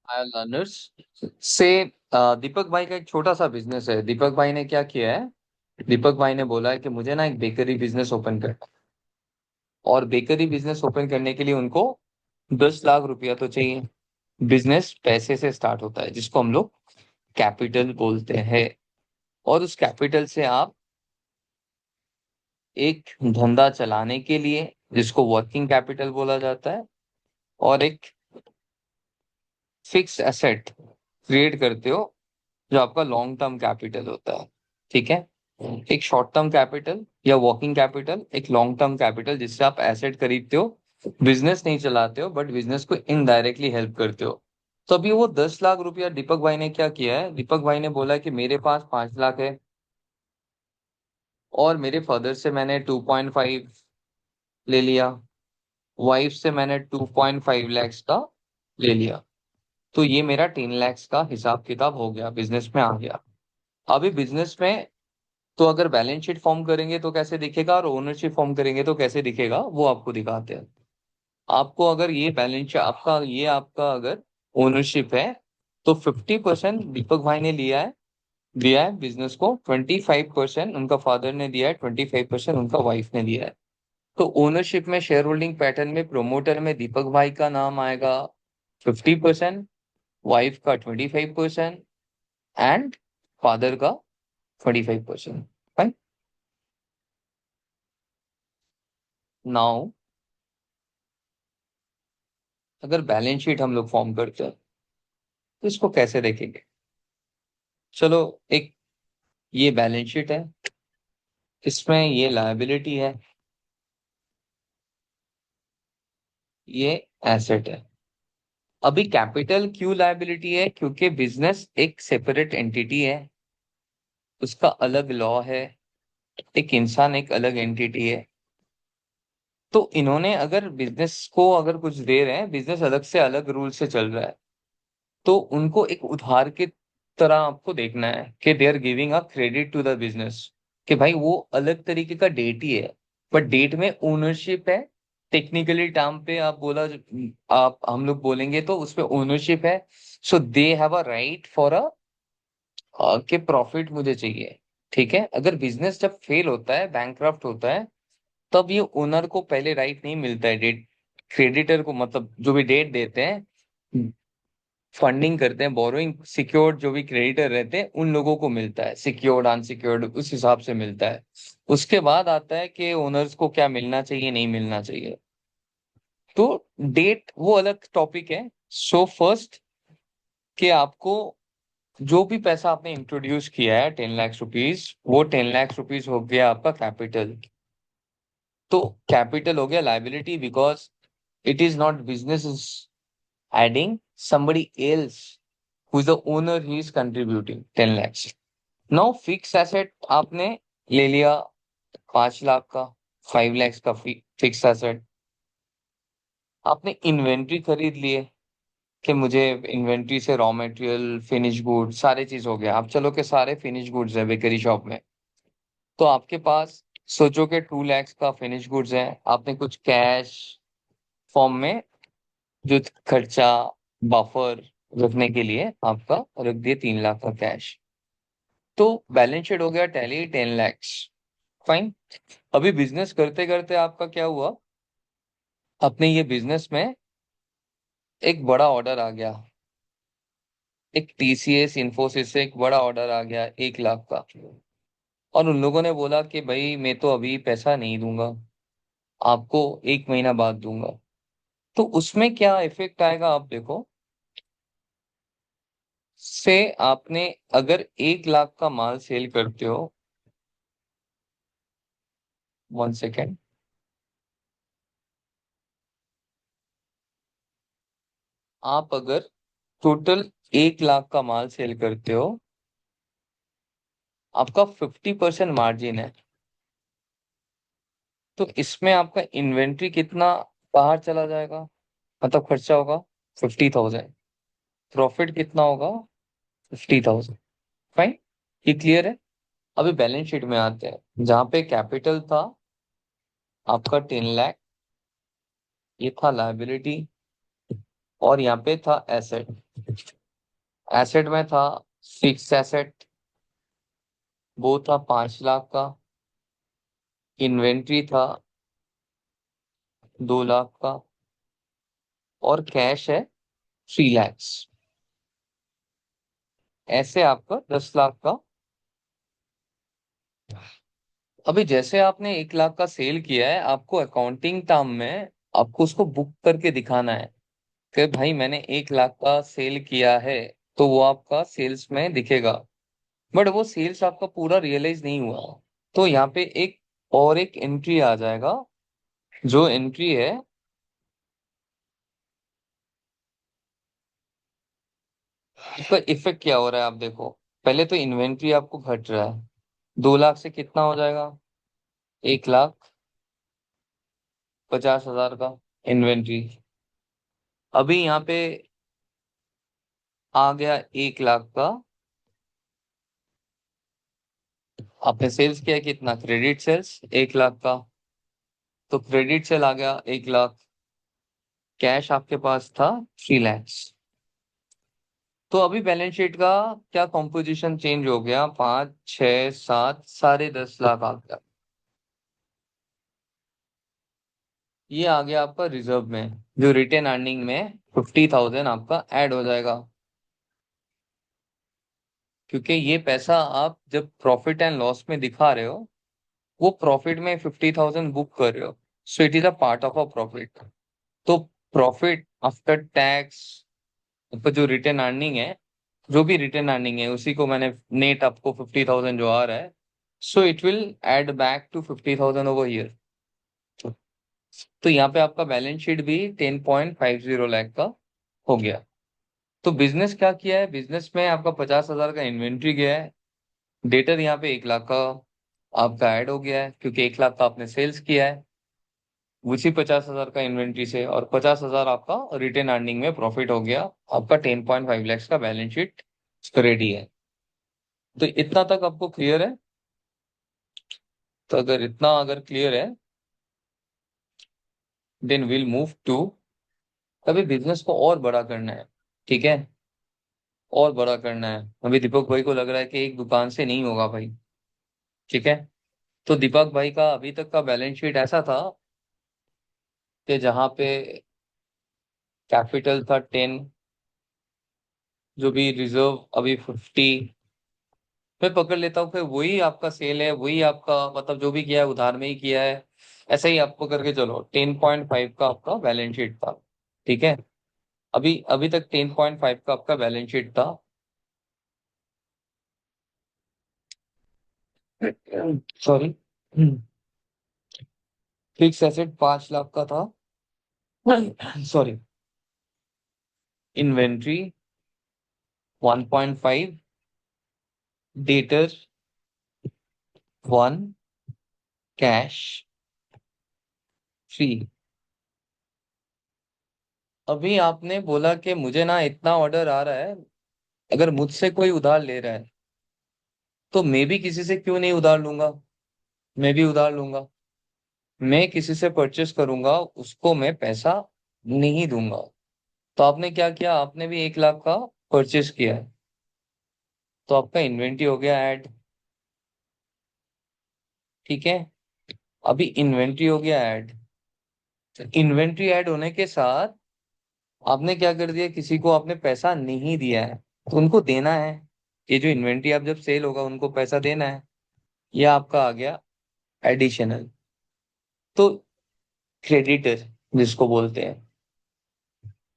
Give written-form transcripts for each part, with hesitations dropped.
हाय learners से दीपक भाई का एक छोटा सा बिजनेस है। दीपक भाई ने क्या किया है, दीपक भाई ने बोला है कि मुझे ना एक बेकरी बिजनेस ओपन करना है। और बेकरी बिजनेस ओपन करने के लिए उनको 10 लाख रुपया तो चाहिए। बिजनेस पैसे से स्टार्ट होता है जिसको हम लोग कैपिटल बोलते हैं। और उस कैपिटल से आप एक धंधा चलाने के लिए, जिसको वर्किंग कैपिटल बोला जाता है, और एक फिक्स एसेट क्रिएट करते हो जो आपका लॉन्ग टर्म कैपिटल होता है। ठीक है। एक शॉर्ट टर्म कैपिटल या वर्किंग कैपिटल, एक लॉन्ग टर्म कैपिटल जिससे आप एसेट खरीदते हो, बिजनेस नहीं चलाते हो बट बिजनेस को इनडायरेक्टली हेल्प करते हो। तो अभी वो 10 लाख रुपया दीपक भाई ने क्या किया है, दीपक भाई ने बोला कि मेरे पास 5 लाख है और मेरे फादर से मैंने 2.5 ले लिया, वाइफ से मैंने 2.5 लैक्स का ले लिया। तो ये मेरा 10 लैक्स का हिसाब किताब हो गया, बिजनेस में आ गया। अभी बिजनेस में तो अगर बैलेंस शीट फॉर्म करेंगे तो कैसे दिखेगा और ओनरशिप फॉर्म करेंगे तो कैसे दिखेगा वो आपको दिखाते हैं। आपको अगर ये बैलेंस आपका अगर ओनरशिप है तो 50% दीपक भाई ने दिया है बिजनेस को, 25% उनका फादर ने दिया है, 25% उनका वाइफ ने दिया है। तो ओनरशिप में, शेयर होल्डिंग पैटर्न में, प्रोमोटर में दीपक भाई का नाम आएगा 50%, वाइफ का 25% एंड फादर का 25%। फाइन। नाउ अगर बैलेंस शीट हम लोग फॉर्म करते हैं तो इसको कैसे देखेंगे। चलो, एक ये बैलेंस शीट है, इसमें ये लायबिलिटी है, ये एसेट है। अभी कैपिटल क्यों लायबिलिटी है, क्योंकि बिजनेस एक सेपरेट एंटिटी है, उसका अलग लॉ है। एक इंसान एक अलग एंटिटी है। तो इन्होंने अगर बिजनेस को अगर कुछ दे रहे हैं, बिजनेस अलग से अलग रूल से चल रहा है, तो उनको एक उधार की तरह आपको देखना है कि they are giving a credit to the business, कि भाई वो अलग तरीके का डेट ही है बट डेट में ओनरशिप है। टेक्निकली टर्म पे आप आप हम लोग बोलेंगे तो उसपे ओनरशिप है। So they have a right for कि प्रॉफिट मुझे चाहिए। ठीक है। अगर बिजनेस जब फेल होता है, बैंकरप्ट होता है, तब ये ओनर को पहले राइट नहीं मिलता है डेट, क्रेडिटर को, मतलब जो भी डेट देते हैं, फंडिंग करते हैं, बोरोइंग सिक्योर्ड जो भी क्रेडिटर रहते हैं उन लोगों को मिलता है, सिक्योर्ड अनसिक्योर्ड उस हिसाब से मिलता है। उसके बाद आता है कि ओनर्स को क्या मिलना चाहिए, नहीं मिलना चाहिए। तो डेट वो अलग टॉपिक है। सो फर्स्ट, कि आपको जो भी पैसा आपने इंट्रोड्यूस किया है 10 लाख रुपीज, वो 10 लाख रुपीज हो गया आपका कैपिटल। तो कैपिटल हो गया liability, because it is not business is adding, somebody else who is the owner, he is contributing 10 lakhs. Now fix asset आपने ले लिया 5 लाख का, 5 lakhs का फिक्स एसेट। आपने इन्वेंट्री खरीद लिए कि मुझे इन्वेंट्री से रॉ मटेरियल, फिनिश गुड, सारे चीज हो गया। आप चलो के सारे फिनिश गुड्स है बेकरी शॉप में, तो आपके पास सोचो के 2 lakhs का फिनिश गुड्स है। आपने कुछ कैश फॉर्म में जो खर्चा, बफर रखने के लिए आपका रख दिए 3 लाख का कैश। तो बैलेंस शीट हो गया टैली 10 lakhs। फाइन। अभी बिजनेस करते करते आपका क्या हुआ, अपने ये बिजनेस में एक बड़ा ऑर्डर आ गया, एक टीसीएस इन्फोसिस से एक बड़ा ऑर्डर आ गया 1 लाख का। और उन लोगों ने बोला कि भाई मैं तो अभी पैसा नहीं दूंगा, आपको 1 महीना बाद दूंगा। तो उसमें क्या इफेक्ट आएगा आप देखो। से आपने अगर 1 लाख का माल सेल करते हो, 1 सेकेंड, आप अगर टोटल 1 लाख का माल सेल करते हो, आपका 50% मार्जिन है। तो इसमें आपका इन्वेंट्री कितना बाहर चला जाएगा, मतलब खर्चा होगा 50,000, प्रॉफिट कितना होगा 50,000। फाइन। ये क्लियर है। अभी बैलेंस शीट में आते हैं, जहां पे कैपिटल था आपका 10 लाख, ये था लायबिलिटी, और यहाँ पे था एसेट। एसेट में था फिक्स एसेट, वो था 5 लाख का। इन्वेंट्री था 2 लाख का। और कैश है 3 लैक्स। ऐसे आपका 10 लाख का। अभी जैसे आपने 1 लाख का सेल किया है, आपको अकाउंटिंग टर्म में आपको उसको बुक करके दिखाना है कि भाई मैंने 1 लाख का सेल किया है। तो वो आपका सेल्स में दिखेगा। बट वो सेल्स आपका पूरा रियलाइज नहीं हुआ। तो यहाँ पे एक और एक एंट्री आ जाएगा। जो एंट्री है, उसका इफेक्ट क्या हो रहा है आप देखो। पहले तो इन्वेंट्री आपको घट रहा है। 2 लाख से कितना हो जाएगा? 1,50,000 का इन्वेंट्री। अभी यहाँ पे आ गया 1 लाख का। आपने सेल्स किया कितना? क्रेडिट सेल्स 1 लाख का। तो क्रेडिट सेल आ गया 1 लाख। कैश आपके पास था 3 लैक्स। तो अभी बैलेंस शीट का क्या कॉम्पोजिशन चेंज हो गया? 5, 6, 7, साढ़े 10 लाख आ गया। ये आ गया आपका रिजर्व में, जो रिटेन अर्निंग में 50,000 आपका ऐड हो जाएगा। क्योंकि ये पैसा आप जब प्रॉफिट एंड लॉस में दिखा रहे हो, वो प्रॉफिट में 50,000 बुक कर रहे हो। So it is a part of a profit. तो प्रॉफिट आफ्टर टैक्स पर जो रिटेन अर्निंग है, जो भी रिटेन अर्निंग है, उसी को मैंने नेट आपको 50,000 जो आ रहा है, so it will add back to 50,000 over year. तो यहाँ पे आपका बैलेंस शीट भी 10.50 लाख का हो गया। तो बिजनेस क्या किया है? बिजनेस में आपका 50,000 का इन्वेंट्री गया है। डेटर यहाँ पे 1 लाख का आपका ऐड हो गया है, क्योंकि 1 लाख का आपने सेल्स किया है उसी 50,000 का इन्वेंट्री से। और 50,000 आपका रिटेन अर्निंग में प्रॉफिट हो गया। आपका 10.5 लैक्स का बैलेंस शीट रेडी है। तो इतना तक आपको क्लियर है? तो अगर इतना अगर क्लियर है, देन विल मूव टू, अभी बिजनेस को और बड़ा करना है। ठीक है, और बड़ा करना है। अभी दीपक भाई को लग रहा है कि एक दुकान से नहीं होगा भाई। ठीक है, तो दीपक भाई का अभी तक का बैलेंस शीट ऐसा था कि जहाँ पे कैपिटल था 10, जो भी रिजर्व अभी 50। मैं पकड़ लेता हूँ, फिर वही आपका सेल है, वही आपका मतलब जो भी किया है उधार में ही किया है। ऐसा ही आपको करके चलो, 10.5 का आपका बैलेंस शीट था। ठीक है, अभी अभी तक 10.5 का आपका बैलेंस शीट था। सॉरी, फिक्स एसेट 5 लाख का था। Sorry, inventory 1.5, debtor 1, cash 3। अभी आपने बोला कि मुझे ना इतना ऑर्डर आ रहा है, अगर मुझसे कोई उधार ले रहा है तो मैं भी किसी से क्यों नहीं उधार लूंगा? मैं भी उधार लूंगा। मैं किसी से परचेस करूंगा, उसको मैं पैसा नहीं दूंगा। तो आपने क्या किया? आपने भी 1 लाख का परचेस किया है। तो आपका इन्वेंट्री हो गया ऐड। ठीक है, अभी इन्वेंट्री हो गया ऐड। इन्वेंट्री ऐड होने के साथ आपने क्या कर दिया? किसी को आपने पैसा नहीं दिया है, तो उनको देना है। ये जो इन्वेंट्री आप जब सेल होगा उनको पैसा देना है। ये आपका आ गया एडिशनल। तो क्रेडिटर जिसको बोलते हैं।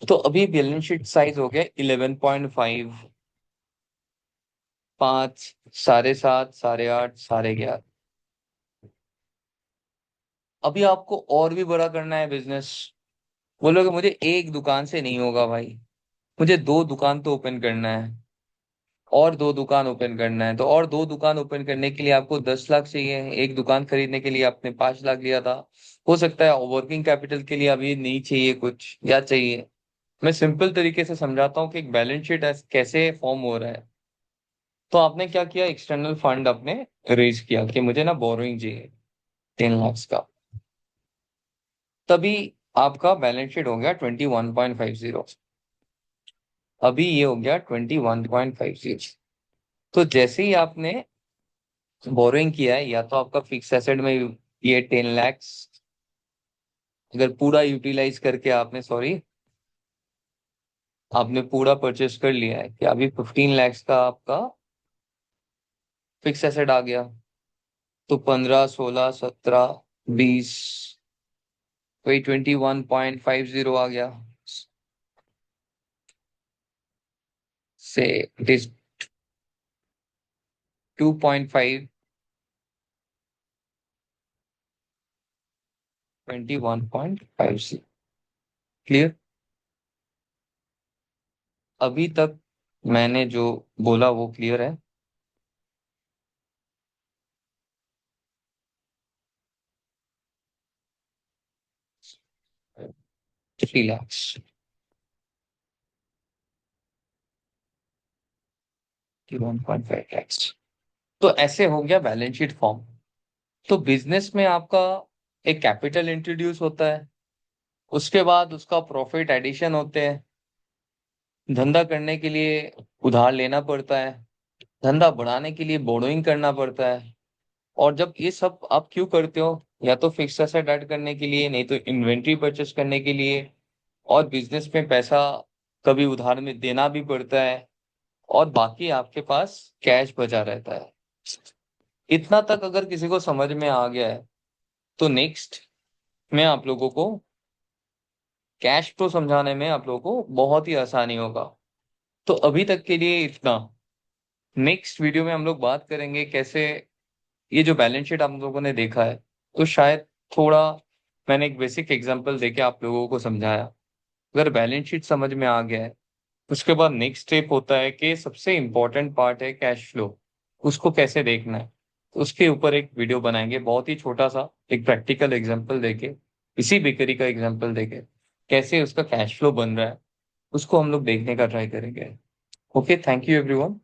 तो अभी बैलेंस शीट साइज हो गया 11.5, 5, साढ़े 7, साढ़े 8, साढ़े 11। अभी आपको और भी बड़ा करना है बिजनेस। बोलोगे मुझे एक दुकान से नहीं होगा भाई, मुझे 2 दुकान तो ओपन करना है, और 2 दुकान ओपन करना है। तो और 2 दुकान ओपन करने के लिए आपको 10 लाख चाहिए। एक दुकान खरीदने के लिए आपने 5 लाख लिया था। हो सकता है वर्किंग कैपिटल के लिए अभी नहीं चाहिए कुछ, या चाहिए। मैं सिंपल तरीके से समझाता हूँ कि एक बैलेंस शीट कैसे फॉर्म हो रहा है। तो आपने क्या किया? एक्सटर्नल फंड आपने रेज किया कि मुझे ना बोरोइंग चाहिए 10 लाख का। तभी आपका बैलेंस शीट हो गया 21.50। अभी ये हो गया 21.50। तो जैसे ही आपने बोरोइंग किया है, या तो आपका फिक्स एसेट में ये 10 lakhs, अगर पूरा यूटिलाइज करके आपने, सॉरी, आपने पूरा परचेस कर लिया है कि अभी 15 lakhs का आपका फिक्स एसेट आ गया, तो 15, 16, 17, 20, वही 21.50 आ गया। से इट इज 2.5, 21.50। क्लियर? अभी तक मैंने जो बोला वो क्लियर है? 3 lakhs, 1.5 lakhs। तो ऐसे हो गया बैलेंस शीट फॉर्म। तो बिजनेस में आपका एक कैपिटल इंट्रोड्यूस होता है, उसके बाद उसका प्रॉफिट एडिशन होते हैं। धंधा करने के लिए उधार लेना पड़ता है, धंधा बढ़ाने के लिए बोरोइंग करना पड़ता है। और जब ये सब आप क्यों करते हो, या तो फिक्स एसेट ऐड करने के लिए, नहीं तो इन्वेंट्री परचेस करने के लिए। और बिजनेस में पैसा कभी उधार में देना भी पड़ता है, और बाकी आपके पास कैश बचा रहता है। इतना तक अगर किसी को समझ में आ गया है, तो नेक्स्ट में आप लोगों को कैश फ्लो समझाने में आप लोगों को बहुत ही आसानी होगा। तो अभी तक के लिए इतना। नेक्स्ट वीडियो में हम लोग बात करेंगे कैसे ये जो बैलेंस शीट आप लोगों ने देखा है, तो शायद थोड़ा मैंने एक बेसिक एग्जांपल देके आप लोगों को समझाया। अगर बैलेंस शीट समझ में आ गया है, उसके बाद नेक्स्ट स्टेप होता है कि सबसे इंपॉर्टेंट पार्ट है कैश फ्लो, उसको कैसे देखना है। तो उसके ऊपर एक वीडियो बनाएंगे, बहुत ही छोटा सा, एक प्रैक्टिकल एग्जांपल देके, इसी बेकरी का एग्जांपल देके कैसे उसका कैश फ्लो बन रहा है, उसको हम लोग देखने का ट्राई करेंगे। Okay, thank you everyone.